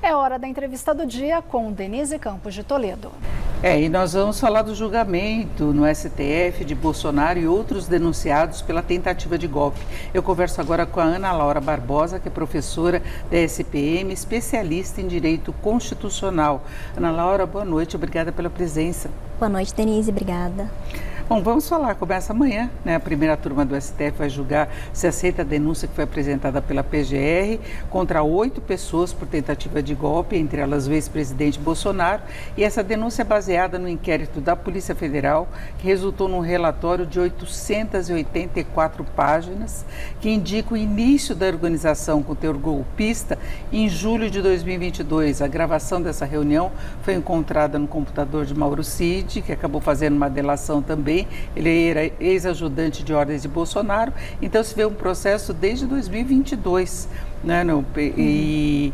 É hora da entrevista do dia com Denise Campos de Toledo. E nós vamos falar do julgamento no STF de Bolsonaro e outros denunciados pela tentativa de golpe. Eu converso agora com a Ana Laura Barbosa, que é professora da SPM, especialista em Direito Constitucional. Ana Laura, boa noite, obrigada pela presença. Boa noite, Denise, obrigada. Bom, vamos falar, começa amanhã, né? A primeira turma do STF vai julgar se aceita a denúncia que foi apresentada pela PGR contra 8 pessoas por tentativa de golpe, entre elas o ex-presidente Bolsonaro, e essa denúncia é baseada no inquérito da Polícia Federal, que resultou num relatório de 884 páginas, que indica o início da organização com teor golpista em julho de 2022. A gravação dessa reunião foi encontrada no computador de Mauro Cid, que acabou fazendo uma delação também. Ele era ex-ajudante de ordens de Bolsonaro, então se vê um processo desde 2022, né? E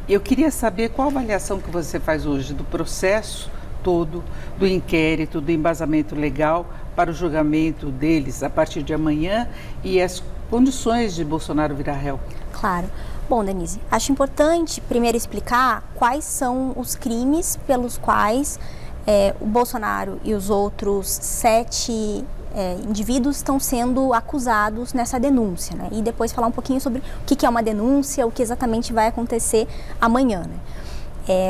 eu queria saber qual a avaliação que você faz hoje do processo todo, do inquérito, do embasamento legal para o julgamento deles a partir de amanhã e as condições de Bolsonaro virar réu. Claro. Bom, Denise, acho importante primeiro explicar quais são os crimes pelos quais o Bolsonaro e os outros 7 indivíduos estão sendo acusados nessa denúncia, né? E depois falar um pouquinho sobre o que é uma denúncia, o que exatamente vai acontecer amanhã, né?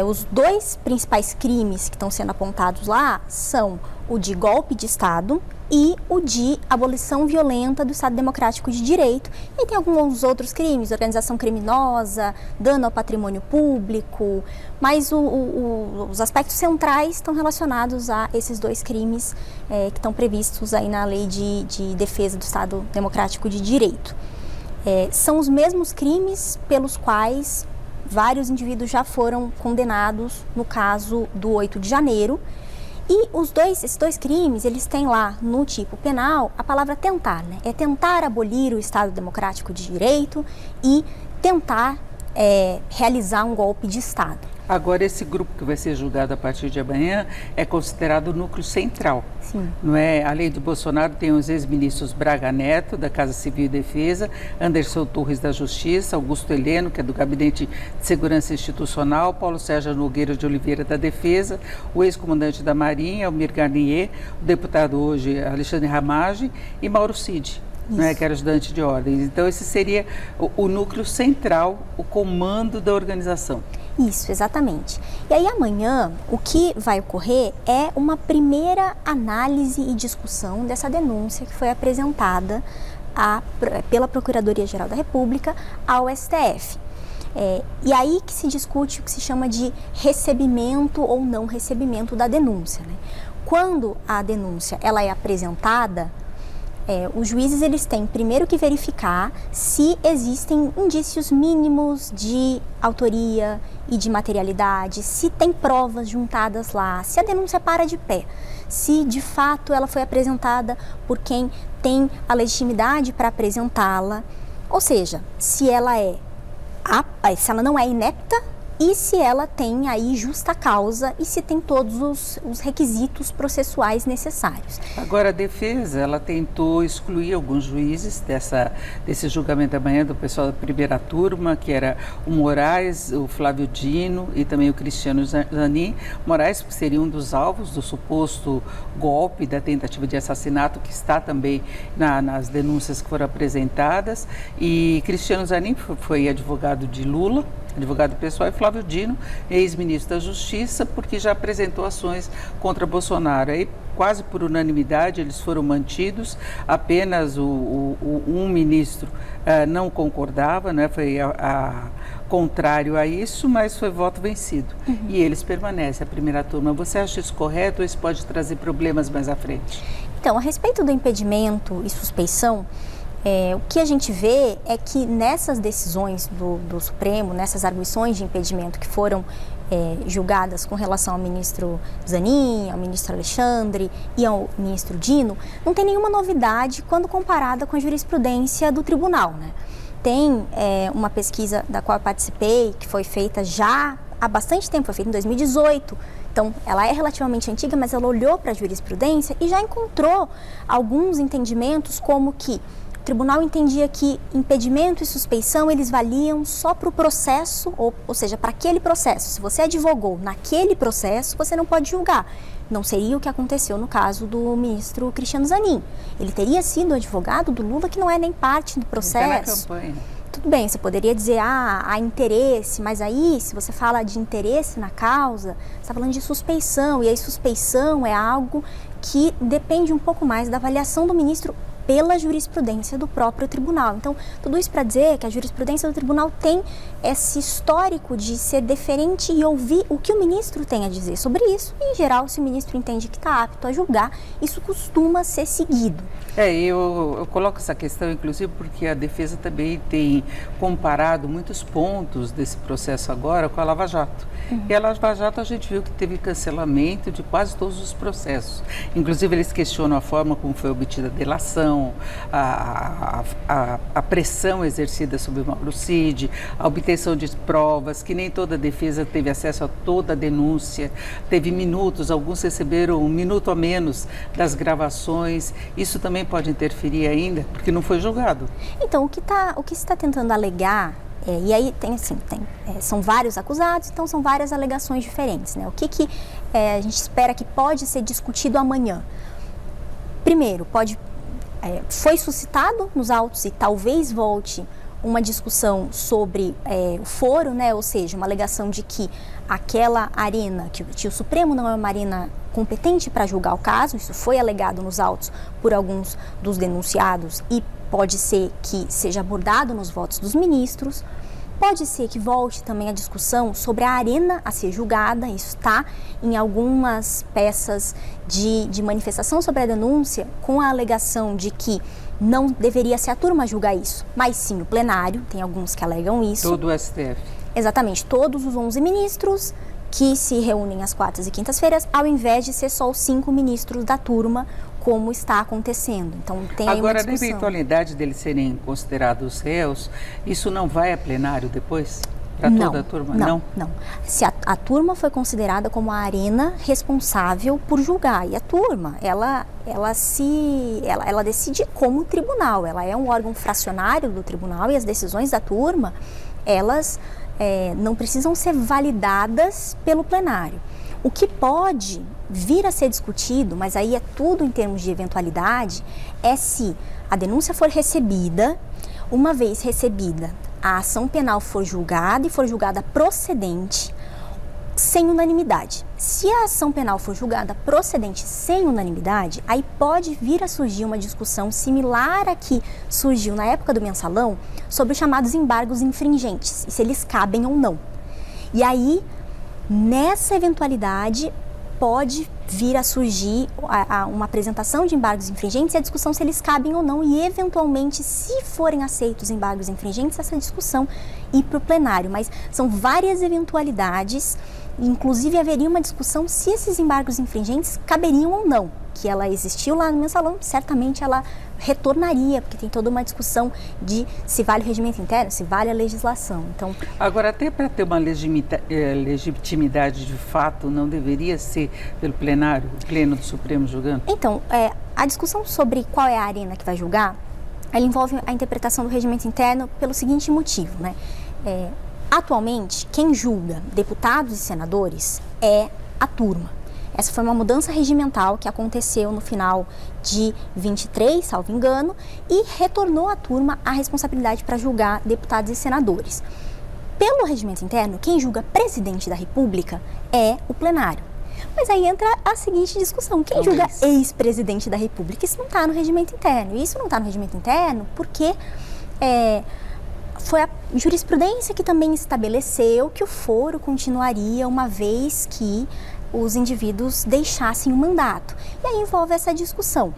Os 2 principais crimes que estão sendo apontados lá são o de golpe de Estado e o de abolição violenta do Estado Democrático de Direito. E tem alguns outros crimes, organização criminosa, dano ao patrimônio público, mas os aspectos centrais estão relacionados a esses 2 crimes que estão previstos aí na Lei de Defesa do Estado Democrático de Direito. São os mesmos crimes pelos quais vários indivíduos já foram condenados no caso do 8 de janeiro. E esses 2 crimes, eles têm lá no tipo penal a palavra tentar, né? É tentar abolir o Estado Democrático de Direito e tentar realizar um golpe de Estado. Agora, esse grupo que vai ser julgado a partir de amanhã é considerado o núcleo central. Sim. Não é? Além do Bolsonaro, tem os ex-ministros Braga Neto, da Casa Civil e Defesa, Anderson Torres, da Justiça, Augusto Heleno, que é do Gabinete de Segurança Institucional, Paulo Sérgio Nogueira de Oliveira, da Defesa, o ex-comandante da Marinha, Almir Garnier, o deputado hoje, Alexandre Ramage, e Mauro Cid, né, que era ajudante de ordens. Então, esse seria o núcleo central, o comando da organização. Isso, exatamente. E aí amanhã o que vai ocorrer é uma primeira análise e discussão dessa denúncia que foi apresentada pela Procuradoria-Geral da República ao STF. E aí que se discute o que se chama de recebimento ou não recebimento da denúncia, né? Quando a denúncia ela é apresentada, os juízes eles têm primeiro que verificar se existem indícios mínimos de autoria e de materialidade, se tem provas juntadas lá, se a denúncia para de pé, se de fato ela foi apresentada por quem tem a legitimidade para apresentá-la, ou seja, se ela não é inepta e se ela tem aí justa causa e se tem todos os requisitos processuais necessários. Agora, a defesa, ela tentou excluir alguns juízes desse julgamento amanhã do pessoal da primeira turma, que era o Moraes, o Flávio Dino e também o Cristiano Zanin. Moraes, que seria um dos alvos do suposto golpe da tentativa de assassinato, que está também nas denúncias que foram apresentadas. E Cristiano Zanin foi advogado de Lula, advogado pessoal, e Flávio Dino, ex-ministro da Justiça, porque já apresentou ações contra Bolsonaro. Aí, quase por unanimidade, eles foram mantidos, apenas um ministro não concordava, né? Foi contrário a isso, mas foi voto vencido. E eles permanecem, a primeira turma. Você acha isso correto ou isso pode trazer problemas mais à frente? Então, a respeito do impedimento e suspeição, o que a gente vê é que nessas decisões do Supremo, nessas arguições de impedimento que foram julgadas com relação ao ministro Zanin, ao ministro Alexandre e ao ministro Dino, não tem nenhuma novidade quando comparada com a jurisprudência do tribunal, né? Tem uma pesquisa da qual eu participei, que foi feita já há bastante tempo, foi feita em 2018, então ela é relativamente antiga, mas ela olhou para a jurisprudência e já encontrou alguns entendimentos como que O tribunal entendia que impedimento e suspeição, eles valiam só para o processo, ou seja, para aquele processo. Se você advogou naquele processo, você não pode julgar. Não seria o que aconteceu no caso do ministro Cristiano Zanin. Ele teria sido advogado do Lula, que não é nem parte do processo. Até na campanha. Tudo bem, você poderia dizer, há interesse, mas aí, se você fala de interesse na causa, você está falando de suspeição, e aí suspeição é algo que depende um pouco mais da avaliação do ministro pela jurisprudência do próprio tribunal. Então, tudo isso para dizer que a jurisprudência do tribunal tem esse histórico de ser deferente e ouvir o que o ministro tem a dizer sobre isso. E, em geral, se o ministro entende que está apto a julgar, isso costuma ser seguido. Eu coloco essa questão, inclusive, porque a defesa também tem comparado muitos pontos desse processo agora com a Lava Jato. E a Lava Jato a gente viu que teve cancelamento de quase todos os processos. Inclusive, eles questionam a forma como foi obtida a delação, a pressão exercida sobre o Mauro Cid, a obtenção de provas, que nem toda defesa teve acesso a toda a denúncia, teve minutos, alguns receberam um minuto a menos das gravações. Isso também pode interferir ainda, porque não foi julgado. Então, o que se está tentando alegar, e aí são vários acusados, então são várias alegações diferentes, né? O que a gente espera que pode ser discutido amanhã? Primeiro, foi suscitado nos autos e talvez volte uma discussão sobre o foro, né? Ou seja, uma alegação de que aquela arena, que o Supremo não é uma arena competente para julgar o caso, isso foi alegado nos autos por alguns dos denunciados e pode ser que seja abordado nos votos dos ministros. Pode ser que volte também a discussão sobre a arena a ser julgada, isso está em algumas peças de manifestação sobre a denúncia, com a alegação de que não deveria ser a turma a julgar isso, mas sim o plenário, tem alguns que alegam isso. Todo o STF. Exatamente, todos os 11 ministros que se reúnem às quartas e quintas-feiras, ao invés de ser só os 5 ministros da turma, como está acontecendo. Então, tem aí uma discussão. Agora, na eventualidade deles serem considerados réus, isso não vai a plenário depois? Para toda a turma? Não. Se a turma foi considerada como a arena responsável por julgar, e a turma, ela decide como tribunal, ela é um órgão fracionário do tribunal e as decisões da turma, elas não precisam ser validadas pelo plenário. O que pode vir a ser discutido, mas aí é tudo em termos de eventualidade, é se a denúncia for recebida, uma vez recebida, a ação penal for julgada e for julgada procedente, sem unanimidade. Se a ação penal for julgada procedente sem unanimidade, aí pode vir a surgir uma discussão similar à que surgiu na época do mensalão sobre os chamados embargos infringentes, e se eles cabem ou não. E aí, nessa eventualidade, pode vir a surgir uma apresentação de embargos infringentes e a discussão se eles cabem ou não, e eventualmente, se forem aceitos embargos infringentes, essa discussão ir para o plenário. Mas são várias eventualidades, inclusive haveria uma discussão se esses embargos infringentes caberiam ou não, que ela existiu lá no mensalão, certamente ela retornaria, porque tem toda uma discussão de se vale o regimento interno, se vale a legislação. Então, agora, até para ter uma legitimidade de fato, não deveria ser pelo plenário, o pleno do Supremo julgando? Então, a discussão sobre qual é a arena que vai julgar, ela envolve a interpretação do regimento interno pelo seguinte motivo, né? Atualmente, quem julga deputados e senadores é a turma. Essa foi uma mudança regimental que aconteceu no final de 23, salvo engano, e retornou à turma a responsabilidade para julgar deputados e senadores. Pelo regimento interno, quem julga presidente da República é o plenário. Mas aí entra a seguinte discussão: quem julga ex-presidente da República? Isso não está no regimento interno. E isso não está no regimento interno porque foi a jurisprudência que também estabeleceu que o foro continuaria uma vez que os indivíduos deixassem o mandato. E aí envolve essa discussão.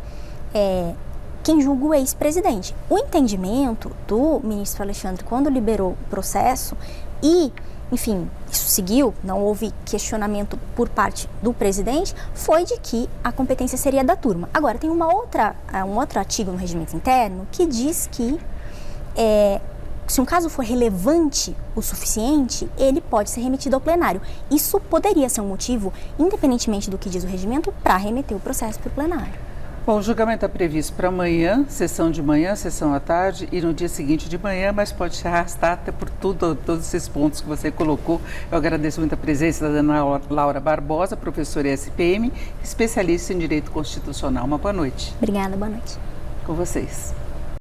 Quem julga o ex-presidente? O entendimento do ministro Alexandre, quando liberou o processo, e, enfim, isso seguiu, não houve questionamento por parte do presidente, foi de que a competência seria da turma. Agora, tem um outro artigo no regimento interno que diz que se um caso for relevante o suficiente, ele pode ser remetido ao plenário. Isso poderia ser um motivo, independentemente do que diz o regimento, para remeter o processo para o plenário. Bom, o julgamento está previsto para amanhã, sessão de manhã, sessão à tarde e no dia seguinte de manhã, mas pode se arrastar até por todos esses pontos que você colocou. Eu agradeço muito a presença da Ana Laura Barbosa, professora SPM, especialista em Direito Constitucional. Uma boa noite. Obrigada, boa noite. Com vocês.